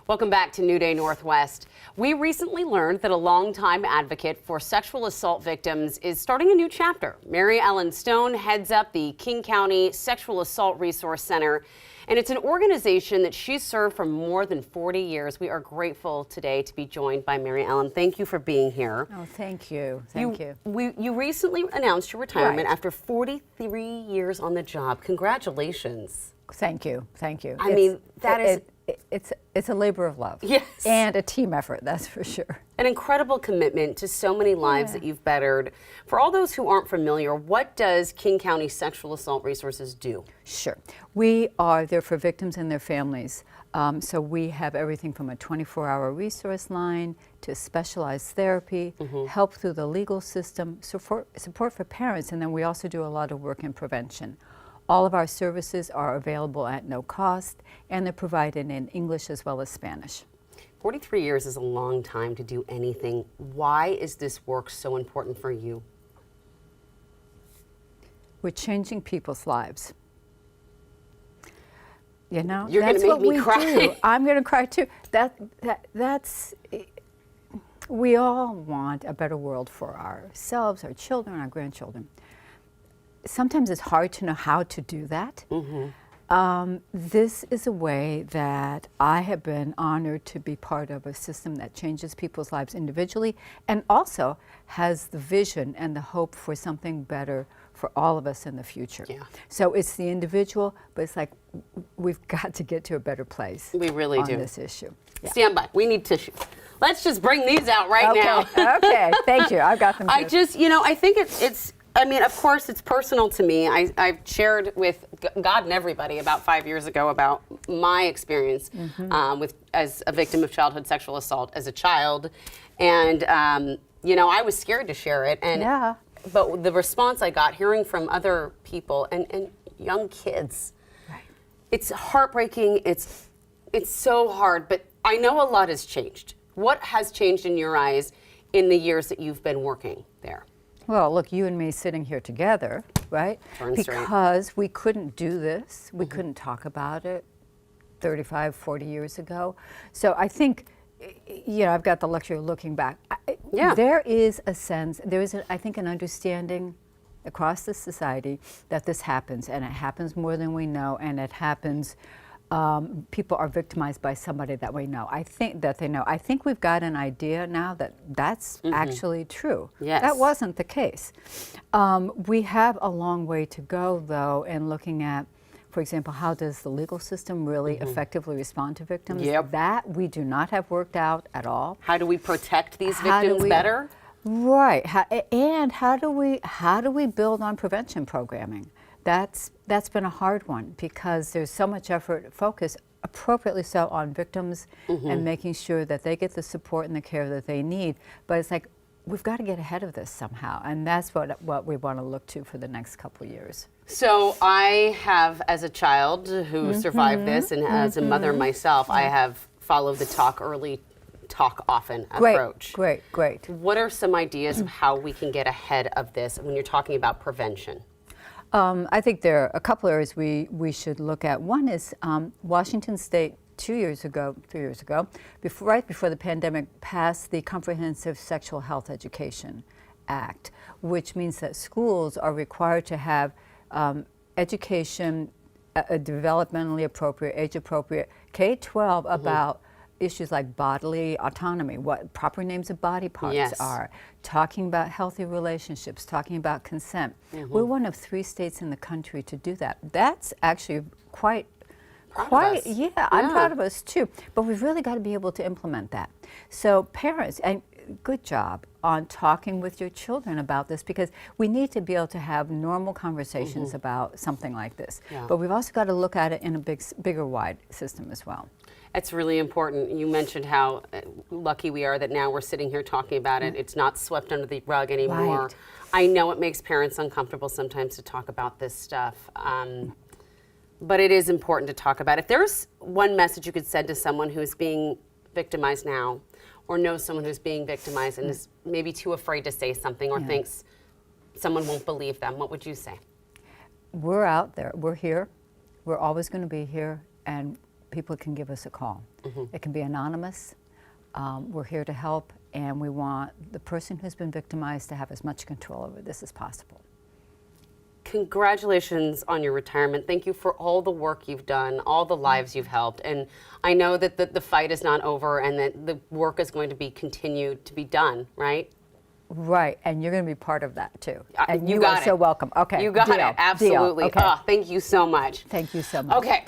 Welcome back to New Day Northwest. We recently learned that a longtime advocate for sexual assault victims is starting a new chapter. Mary Ellen Stone heads up the King County Sexual Assault Resource Center, and it's an organization that she's served for more than 40 years. We are grateful today to be joined by Mary Ellen. Thank you for being here. Oh, thank you. Thank you. You recently announced your retirement Right. after 43 years on the job. Congratulations. Thank you. Thank you. I mean, that is... It's a labor of love. Yes. And a team effort, that's for sure. An incredible commitment to so many lives that you've bettered. For all those who aren't familiar, what does King County Sexual Assault Resources do? Sure. We are there for victims and their families. So we have everything from a 24-hour resource line to specialized therapy, help through the legal system, support for parents, and then we also do a lot of work in prevention. All of our services are available at no cost, and they're provided in English as well as Spanish. 43 years is a long time to do anything. Why is this work so important for you? We're changing people's lives. You know, You're that's gonna make what me we cry. do. I'm going to cry too. That's. We all want a better world for ourselves, our children, our grandchildren. Sometimes it's hard to know how to do that. This is a way that I have been honored to be part of a system that changes people's lives individually and also has the vision and the hope for something better for all of us in the future. Yeah. So it's the individual, but it's like we've got to get to a better place. We really on do. This issue. Yeah. Stand by. We need tissue. Let's just bring these out right now. Okay, thank you. I've got them. I too. just, I think it's. I mean, of course, it's personal to me. I've shared with God and everybody about 5 years ago about my experience as a victim of childhood sexual assault as a child. And, I was scared to share it. And, But the response I got hearing from other people and young kids, it's heartbreaking. It's so hard. But I know a lot has changed. What has changed in your eyes in the years that you've been working there? Well, look, you and me sitting here together, right? Because we couldn't do this. We couldn't talk about it 35, 40 years ago. So I think, I've got the luxury of looking back. There is a sense, I think, an understanding across the society that this happens, and it happens more than we know, and it happens. People are victimized by somebody that we know. I think we've got an idea now that that's actually true. Yes. That wasn't the case. We have a long way to go, though, in looking at, for example, how does the legal system really effectively respond to victims? That we do not have worked out at all. How do we protect these victims better? Right. And how do we build on prevention programming? That's been a hard one because there's so much effort, focus, appropriately so, on victims and making sure that they get the support and the care that they need. But it's like, we've got to get ahead of this somehow, and that's what we want to look to for the next couple years. So I have, as a child who survived this, and as a mother myself, I have followed the talk early, talk often approach. Great. What are some ideas of how we can get ahead of this when you're talking about prevention? I think there are a couple areas we should look at. One is Washington State 3 years ago, right before the pandemic, passed the Comprehensive Sexual Health Education Act, which means that schools are required to have education, developmentally appropriate, age-appropriate, K-12 about issues like bodily autonomy, what proper names of body parts are, talking about healthy relationships, talking about consent. We're one of 3 states in the country to do that. That's actually quite, I'm proud of us too. But we've really got to be able to implement that. So parents, and good job on talking with your children about this, because we need to be able to have normal conversations about something like this. But we've also got to look at it in a bigger, wide system as well. It's really important. You mentioned how lucky we are that now we're sitting here talking about it. It's not swept under the rug anymore. Right. I know it makes parents uncomfortable sometimes to talk about this stuff, but it is important to talk about. If there's one message you could send to someone who's being victimized now, or knows someone who's being victimized and is maybe too afraid to say something or thinks someone won't believe them, what would you say? We're out there. We're here. We're always going to be here. And people can give us a call. It can be anonymous. We're here to help, and we want the person who's been victimized to have as much control over this as possible. Congratulations on your retirement. Thank you for all the work you've done, all the lives you've helped. And I know that the fight is not over and that the work is going to be continued to be done, right? Right, and you're going to be part of that too. And you you got are it. so welcome. Okay, You got deal, it, absolutely. Deal. Okay. Thank you so much. Thank you so much. Okay.